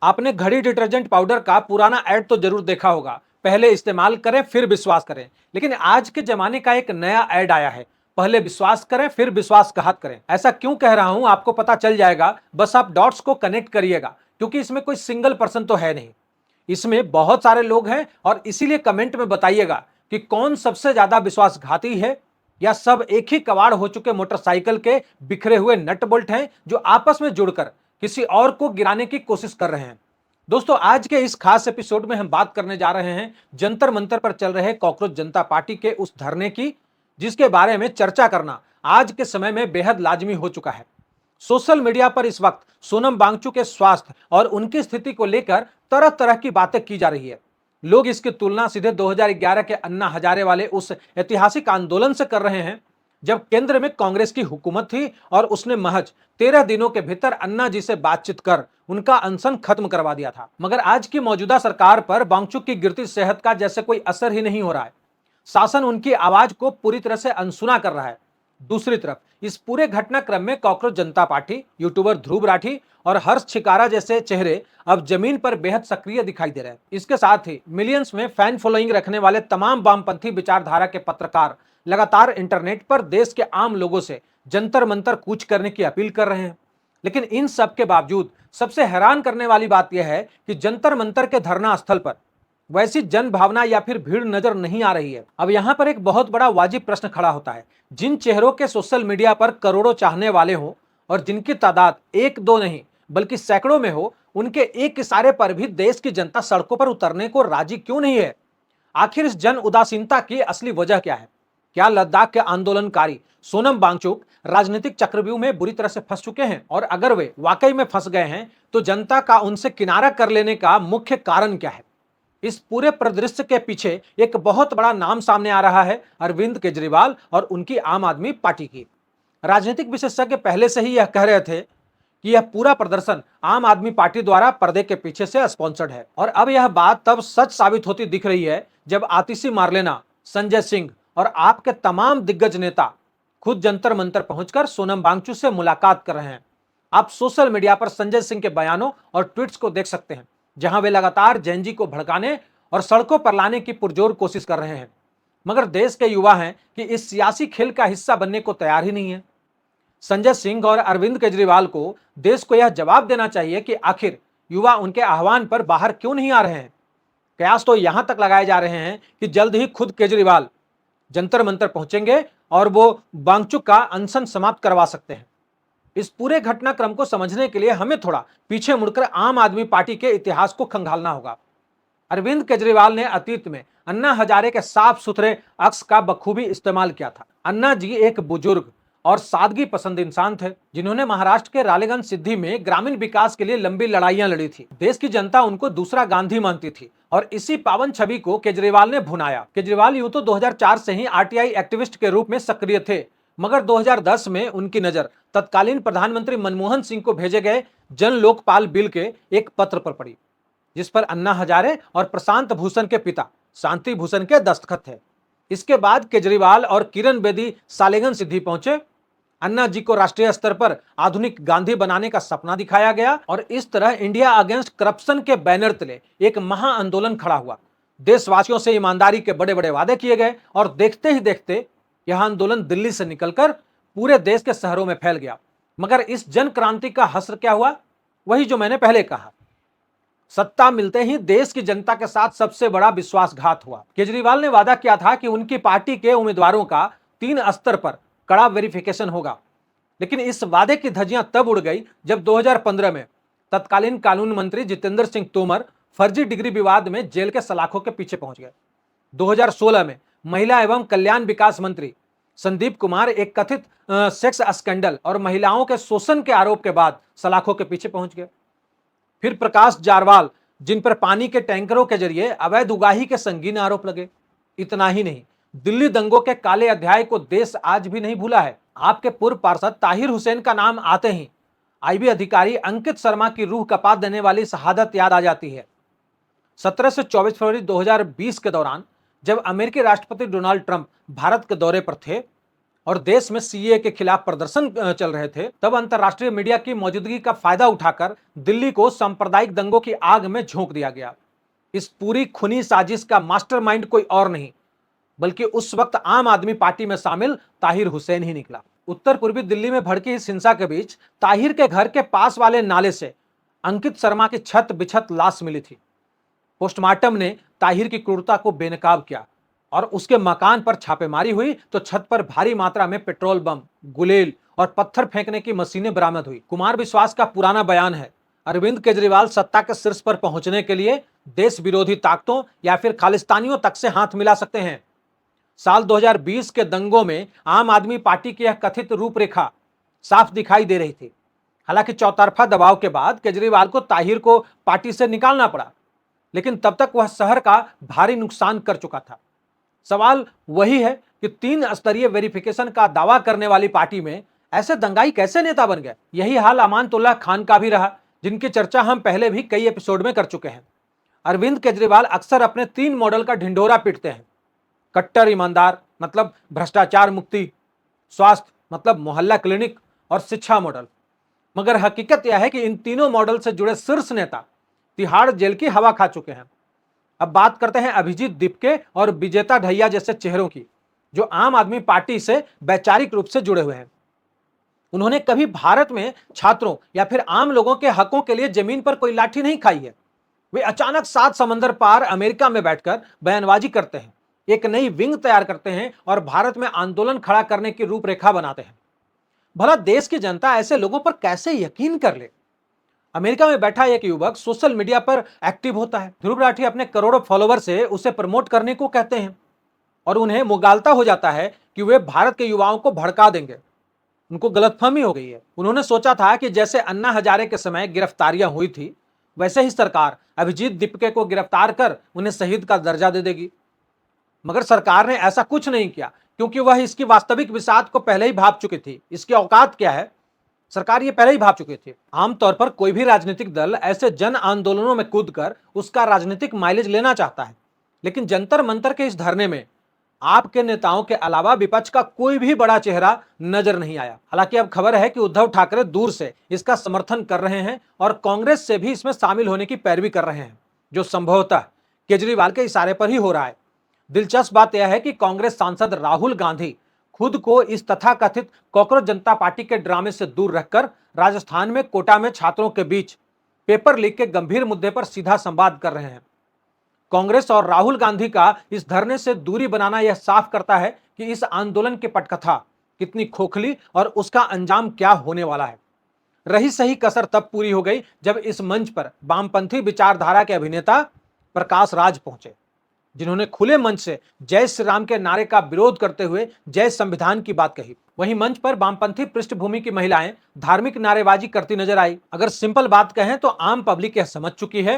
आपने घड़ी detergent powder का पुराना ऐड तो जरूर देखा होगा, पहले इस्तेमाल करें फिर विश्वास करें। लेकिन आज के जमाने का एक नया ऐड आया है, पहले विश्वास करें फिर विश्वासघात करें। ऐसा क्यों कह रहा हूं आपको पता चल जाएगा, बस आप डॉट्स को कनेक्ट करिएगा, क्योंकि इसमें कोई सिंगल पर्सन तो है नहीं, इसमें बहुत सारे लोग हैं। और इसीलिए कमेंट में बताइएगा कि कौन सबसे ज्यादा विश्वासघाती है, या सब एक ही कबाड़ हो चुके मोटरसाइकिल के बिखरे हुए नट बोल्ट हैं जो आपस में जुड़कर किसी और को गिराने की कोशिश कर रहे हैं। दोस्तों, आज के इस खास एपिसोड में हम बात करने जा रहे हैं जंतर मंतर पर चल रहे कॉकरोच जनता पार्टी के उस धरने की, जिसके बारे में चर्चा करना आज के समय में बेहद लाजमी हो चुका है। सोशल मीडिया पर इस वक्त सोनम वांगचुक के स्वास्थ्य और उनकी स्थिति को लेकर तरह तरह की बातें की जा रही है। लोग इसकी तुलना सीधे 2011 के अन्ना हजारे वाले उस ऐतिहासिक आंदोलन से कर रहे हैं, जब केंद्र में कांग्रेस की हुकूमत थी और उसने महज 13 दिनों के भीतर अन्ना जी से बातचीत कर उनका अनशन खत्म करवा दिया था। मगर आज की मौजूदा सरकार पर वांगचुक की गिरती सेहत का जैसे कोई असर ही नहीं हो रहा है। शासन उनकी आवाज को पूरी तरह से अनसुना कर रहा है। दूसरी तरफ इस पूरे घटनाक्रम में कॉकरोच जनता पार्टी, यूट्यूबर ध्रुव राठी और हर्ष छिकारा जैसे चेहरे अब जमीन पर बेहद सक्रिय दिखाई दे रहे हैं। इसके साथ ही मिलियंस में फैन फॉलोइंग रखने वाले तमाम वामपंथी विचारधारा के पत्रकार लगातार इंटरनेट पर देश के आम लोगों से जंतर मंतर कूच करने की अपील कर रहे हैं। लेकिन इन सब के बावजूद सबसे हैरान करने वाली बात यह है कि जंतर मंतर के धरना स्थल पर वैसी जन भावना या फिर भीड़ नजर नहीं आ रही है। अब यहां पर एक बहुत बड़ा वाजिब प्रश्न खड़ा होता है, जिन चेहरों के सोशल मीडिया पर करोड़ों चाहने वाले हो और जिनकी तादाद एक दो नहीं बल्कि सैकड़ों में हो, उनके एक इशारे पर भी देश की जनता सड़कों पर उतरने को राजी क्यों नहीं है? आखिर इस जन उदासीनता की असली वजह क्या है? क्या लद्दाख के आंदोलनकारी सोनम वांगचुक राजनीतिक चक्रव्यूह में बुरी तरह से फंस चुके हैं? और अगर वे वाकई में फंस गए हैं तो जनता का उनसे किनारा कर लेने का मुख्य कारण क्या है? इस पूरे परिदृश्य के पीछे एक बहुत बड़ा नाम सामने आ रहा है, अरविंद केजरीवाल और उनकी आम आदमी पार्टी की। राजनीतिक विशेषज्ञ पहले से ही यह कह रहे थे कि यह पूरा प्रदर्शन आम आदमी पार्टी द्वारा पर्दे के पीछे से स्पॉन्सर्ड है। और अब यह बात तब सच साबित होती दिख रही है जब आतिशी मार्लेना, संजय सिंह और आपके तमाम दिग्गज नेता खुद जंतर मंतर पहुंचकर सोनम वांगचुक से मुलाकात कर रहे हैं। आप सोशल मीडिया पर संजय सिंह के बयानों और ट्वीट्स को देख सकते हैं, जहां वे लगातार जैन जी को भड़काने और सड़कों पर लाने की पुरजोर कोशिश कर रहे हैं। मगर देश के युवा हैं कि इस सियासी खेल का हिस्सा बनने को तैयार ही नहीं है। संजय सिंह और अरविंद केजरीवाल को देश को यह जवाब देना चाहिए कि आखिर युवा उनके आह्वान पर बाहर क्यों नहीं आ रहे हैं। कयास तो यहां तक लगाए जा रहे हैं कि जल्द ही खुद केजरीवाल जंतर मंतर पहुंचेंगे और वो वांगचुक का अनशन समाप्त करवा सकते हैं। इस पूरे घटनाक्रम को समझने के लिए हमें थोड़ा पीछे मुड़कर आम आदमी पार्टी के इतिहास को खंगालना होगा। अरविंद केजरीवाल ने अतीत में अन्ना हजारे के साफ सुथरे अक्स का बखूबी इस्तेमाल किया था। अन्ना जी एक बुजुर्ग और सादगी पसंद इंसान थे, जिन्होंने महाराष्ट्र के रालेगंज सिद्धि में ग्रामीण विकास के लिए लंबी लड़ाइयां लड़ी थी। देश की जनता उनको दूसरा गांधी मानती थी और इसी पावन छवि को केजरीवाल ने भुनाया। केजरीवाल यूं तो 2004 से ही आरटीआई एक्टिविस्ट के रूप में सक्रिय थे, मगर 2010 में उनकी नजर तत्कालीन प्रधानमंत्री मनमोहन सिंह को भेजे गए जन लोकपाल बिल के एक पत्र पर पड़ी, जिस पर अन्ना हजारे और प्रशांत भूषण के पिता शांति भूषण के दस्तखत थे। इसके बाद केजरीवाल और किरण बेदी सालेगंज सिद्धि पहुंचे। अन्ना जी को राष्ट्रीय स्तर पर आधुनिक गांधी बनाने का सपना दिखाया गया और इस तरह इंडिया अगेंस्ट करप्शन के बैनर तले एक महा आंदोलन खड़ा हुआ। देशवासियों से ईमानदारी के बड़े बड़े वादे किए गए और देखते ही देखते यह आंदोलन दिल्ली से निकलकर पूरे देश के शहरों में फैल गया। मगर इस जन क्रांति का हश्र क्या हुआ? वही जो मैंने पहले कहा, सत्ता मिलते ही देश की जनता के साथ सबसे बड़ा विश्वासघात हुआ। केजरीवाल ने वादा किया था कि उनकी पार्टी के उम्मीदवारों का 3 स्तर पर कड़ा वेरिफिकेशन होगा, लेकिन इस वादे की धज्जियां तब उड़ गई जब 2015 में तत्कालीन कानून मंत्री जितेंद्र सिंह तोमर फर्जी डिग्री विवाद में जेल के सलाखों के पीछे पहुंच गए। 2016 में महिला एवं कल्याण विकास मंत्री संदीप कुमार एक कथित सेक्स स्कैंडल और महिलाओं के शोषण के आरोप के बाद सलाखों के पीछे पहुंच गए। फिर प्रकाश जारवाल, जिन पर पानी के टैंकरों के जरिए अवैध उगाही के संगीन आरोप लगे। इतना ही नहीं, दिल्ली दंगों के काले अध्याय को देश आज भी नहीं भूला है। आपके पूर्व पार्षद ताहिर हुसैन का नाम आते ही आईबी अधिकारी अंकित शर्मा की रूह कपा देने वाली शहादत याद आ जाती है। 17 से 24 फरवरी 2020 के दौरान जब अमेरिकी राष्ट्रपति डोनाल्ड ट्रंप भारत के दौरे पर थे, और देश में सीए के खिलाफ प्रदर्शन चल रहे थे, तब अंतर्राष्ट्रीय मीडिया की मौजूदगी का फायदा उठाकर दिल्ली को सांप्रदायिक दंगों की आग में झोंक दिया गया। इस पूरी खुनी साजिश का मास्टरमाइंड कोई और नहीं बल्कि उस वक्त आम आदमी पार्टी में शामिल ताहिर हुसैन ही निकला। उत्तर पूर्वी दिल्ली में भड़की इस हिंसा के बीच ताहिर के घर के पास वाले नाले से अंकित शर्मा की छत बिछत लाश मिली थी। पोस्टमार्टम ने ताहिर की क्रूरता को बेनकाब किया और उसके मकान पर छापेमारी हुई तो छत पर भारी मात्रा में पेट्रोल बम, गुलेल और पत्थर फेंकने की मशीनें बरामद हुई। कुमार विश्वास का पुराना बयान है, अरविंद केजरीवाल सत्ता के शीर्ष पर पहुंचने के लिए देश विरोधी ताकतों या फिर खालिस्तानियों तक से हाथ मिला सकते हैं। साल 2020 के दंगों में आम आदमी पार्टी की यह कथित रूपरेखा साफ दिखाई दे रही थी। हालांकि चौतरफा दबाव के बाद केजरीवाल को ताहिर को पार्टी से निकालना पड़ा, लेकिन तब तक वह शहर का भारी नुकसान कर चुका था। सवाल वही है कि 3 स्तरीय वेरिफिकेशन का दावा करने वाली पार्टी में ऐसे दंगाई कैसे नेता बन गए। यही हाल अमानतुल्लाह खान का भी रहा, जिनकी चर्चा हम पहले भी कई एपिसोड में कर चुके हैं। अरविंद केजरीवाल अक्सर अपने 3 मॉडल का ढिंढोरा पीटते हैं, कट्टर ईमानदार मतलब भ्रष्टाचार मुक्ति, स्वास्थ्य मतलब मोहल्ला क्लिनिक और शिक्षा मॉडल। मगर हकीकत यह है कि इन तीनों मॉडल से जुड़े शीर्ष नेता तिहाड़ जेल की हवा खा चुके हैं। अब बात करते हैं अभिजीत दीपके और विजेता ढैया जैसे चेहरों की, जो आम आदमी पार्टी से वैचारिक रूप से जुड़े हुए हैं। उन्होंने कभी भारत में छात्रों या फिर आम लोगों के हकों के लिए जमीन पर कोई लाठी नहीं खाई है। वे अचानक 7 समंदर पार अमेरिका में बैठकर बयानबाजी करते हैं, एक नई विंग तैयार करते हैं और भारत में आंदोलन खड़ा करने की रूपरेखा बनाते हैं। भला देश की जनता ऐसे लोगों पर कैसे यकीन कर ले। अमेरिका में बैठा एक युवक सोशल मीडिया पर एक्टिव होता है। ध्रुव राठी अपने करोड़ों फॉलोवर से उसे प्रमोट करने को कहते हैं और उन्हें मुगालता हो जाता है कि वे भारत के युवाओं को भड़का देंगे। उनको गलतफहमी हो गई है। उन्होंने सोचा था कि जैसे अन्ना हजारे के समय गिरफ्तारियां हुई थी, वैसे ही सरकार अभिजीत दीपके को गिरफ्तार कर उन्हें शहीद का दर्जा दे देगी। मगर सरकार ने ऐसा कुछ नहीं किया, क्योंकि वह इसकी वास्तविक विषाद को पहले ही भाप चुकी थी। इसकी औकात क्या है, सरकार ये पहले ही भाप चुकी थी। आमतौर पर कोई भी राजनीतिक दल ऐसे जन आंदोलनों में कूदकर उसका राजनीतिक माइलेज लेना चाहता है, लेकिन जंतर मंतर के इस धरने में आपके नेताओं के अलावा विपक्ष का कोई भी बड़ा चेहरा नजर नहीं आया। हालांकि अब खबर है कि उद्धव ठाकरे दूर से इसका समर्थन कर रहे हैं और कांग्रेस से भी इसमें शामिल होने की पैरवी कर रहे हैं, जो संभवतः केजरीवाल के इशारे पर ही हो रहा है। दिलचस्प बात यह है कि कांग्रेस सांसद राहुल गांधी खुद को इस तथाकथित कॉकरोच जनता पार्टी के ड्रामे से दूर रखकर राजस्थान में कोटा में छात्रों के बीच पेपर लीक के गंभीर मुद्दे पर सीधा संवाद कर रहे हैं। कांग्रेस और राहुल गांधी का इस धरने से दूरी बनाना यह साफ करता है कि इस आंदोलन की पटकथा कितनी खोखली और उसका अंजाम क्या होने वाला है। रही सही कसर तब पूरी हो गई जब इस मंच पर वामपंथी विचारधारा के अभिनेता प्रकाश राज पहुंचे, जिन्होंने खुले मंच से जय श्री राम के नारे का विरोध करते हुए जय संविधान की बात कही। वहीं मंच पर वामपंथी पृष्ठभूमि की महिलाएं धार्मिक नारेबाजी करती नजर आई। अगर सिंपल बात कहें तो आम पब्लिक यह समझ चुकी है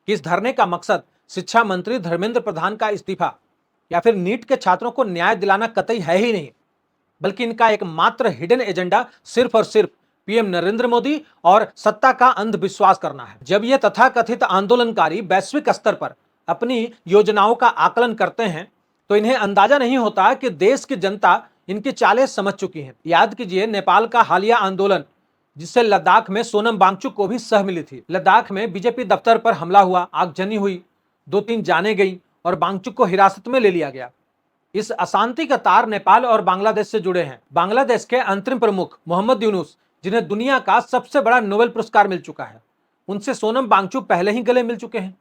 कि इस धरने का मकसद शिक्षा मंत्री धर्मेंद्र प्रधान का इस्तीफा या फिर नीट के छात्रों को न्याय दिलाना कतई है ही नहीं, बल्कि इनका एक मात्र हिडन एजेंडा सिर्फ और सिर्फ पीएम नरेंद्र मोदी और सत्ता का अंधविश्वास करना है। जब ये तथाकथित आंदोलनकारी वैश्विक स्तर पर अपनी योजनाओं का आकलन करते हैं तो इन्हें अंदाजा नहीं होता कि देश की जनता इनकी चालें समझ चुकी है। याद कीजिए नेपाल का हालिया आंदोलन, जिससे लद्दाख में सोनम वांगचुक को भी सह मिली थी। लद्दाख में बीजेपी दफ्तर पर हमला हुआ, आगजनी हुई, 2-3 जानें गई और वांगचुक को हिरासत में ले लिया गया। इस अशांति का तार नेपाल और बांग्लादेश से जुड़े हैं। बांग्लादेश के अंतरिम प्रमुख मोहम्मद यूनुस, जिन्हें दुनिया का सबसे बड़ा नोबेल पुरस्कार मिल चुका है, उनसे सोनम वांगचुक पहले ही गले मिल चुके हैं।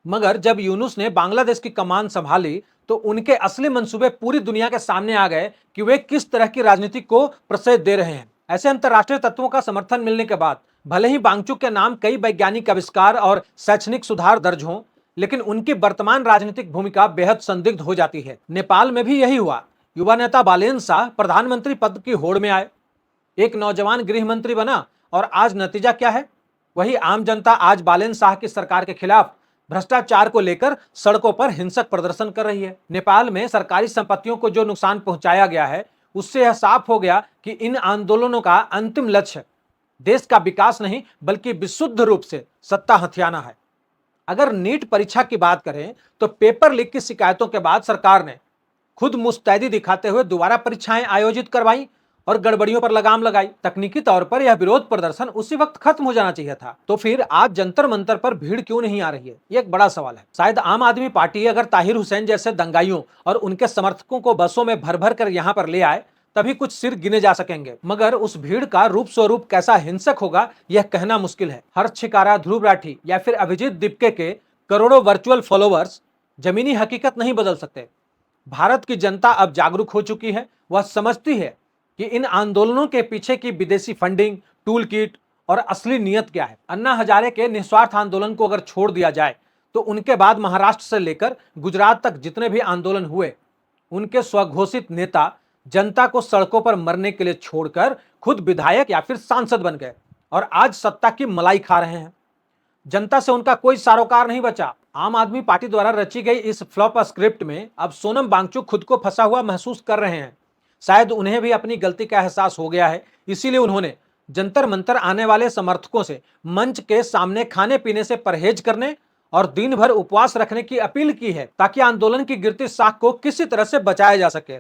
मगर जब यूनुस ने बांग्लादेश की कमान संभाली तो उनके असली मंसूबे पूरी दुनिया के सामने आ गए कि वे किस तरह की राजनीति को प्रश्रय दे रहे हैं। ऐसे अंतर्राष्ट्रीय तत्वों का समर्थन मिलने के बाद भले ही वांगचुक के नाम कई वैज्ञानिक आविष्कार और शैक्षणिक सुधार दर्ज हों, लेकिन उनकी वर्तमान राजनीतिक भूमिका बेहद संदिग्ध हो जाती है। नेपाल में भी यही हुआ। युवा नेता बालेन शाह प्रधानमंत्री पद की होड़ में आए, एक नौजवान गृह मंत्री बना और आज नतीजा क्या है? वही आम जनता आज बालेन शाह की सरकार के खिलाफ भ्रष्टाचार को लेकर सड़कों पर हिंसक प्रदर्शन कर रही है। नेपाल में सरकारी संपत्तियों को जो नुकसान पहुंचाया गया है, उससे यह साफ हो गया कि इन आंदोलनों का अंतिम लक्ष्य देश का विकास नहीं बल्कि विशुद्ध रूप से सत्ता हथियाना है। अगर नीट परीक्षा की बात करें तो पेपर लीक की शिकायतों के बाद सरकार ने खुद मुस्तैदी दिखाते हुए दोबारा परीक्षाएं आयोजित करवाई और गड़बड़ियों पर लगाम लगाई। तकनीकी तौर पर यह विरोध प्रदर्शन उसी वक्त खत्म हो जाना चाहिए था। तो फिर आज जंतर मंतर पर भीड़ क्यों नहीं आ रही है, ये एक बड़ा सवाल है। शायद आम आदमी पार्टी अगर ताहिर हुसैन जैसे दंगाइयों और उनके समर्थकों को बसों में भर भर कर यहाँ पर ले आए तभी कुछ सिर गिने जा सकेंगे, मगर उस भीड़ का रूप स्वरूप कैसा हिंसक होगा यह कहना मुश्किल है। हर्ष छिकारा, ध्रुव राठी या फिर अभिजीत दीपके के करोड़ों वर्चुअल फॉलोअर्स जमीनी हकीकत नहीं बदल सकते। भारत की जनता अब जागरूक हो चुकी है। वह समझती है कि इन आंदोलनों के पीछे की विदेशी फंडिंग, टूल किट और असली नियत क्या है। अन्ना हजारे के निस्वार्थ आंदोलन को अगर छोड़ दिया जाए तो उनके बाद महाराष्ट्र से लेकर गुजरात तक जितने भी आंदोलन हुए, उनके स्वघोषित नेता जनता को सड़कों पर मरने के लिए छोड़कर खुद विधायक या फिर सांसद बन गए और आज सत्ता की मलाई खा रहे हैं। जनता से उनका कोई सरोकार नहीं बचा। आम आदमी पार्टी द्वारा रची गई इस फ्लॉप स्क्रिप्ट में अब सोनम वांगचुक खुद को फंसा हुआ महसूस कर रहे हैं। शायद उन्हें भी अपनी गलती का एहसास हो गया है, इसीलिए उन्होंने जंतर मंतर आने वाले समर्थकों से मंच के सामने खाने पीने से परहेज करने और दिन भर उपवास रखने की अपील की है, ताकि आंदोलन की गिरती साख को किसी तरह से बचाया जा सके।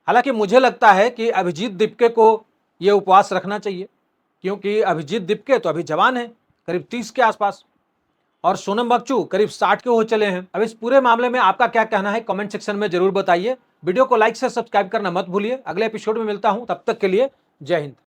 हालांकि मुझे लगता है कि अभिजीत दीपके को यह उपवास रखना चाहिए, क्योंकि अभिजीत दीपके तो अभी जवान है, करीब 30 के आसपास, और सोनम वांगचुक करीब 60 के हो चले हैं। अब इस पूरे मामले में आपका क्या कहना है, कमेंट सेक्शन में जरूर बताइए। वीडियो को लाइक से सब्सक्राइब करना मत भूलिए। अगले एपिसोड में मिलता हूं, तब तक के लिए जय हिंद।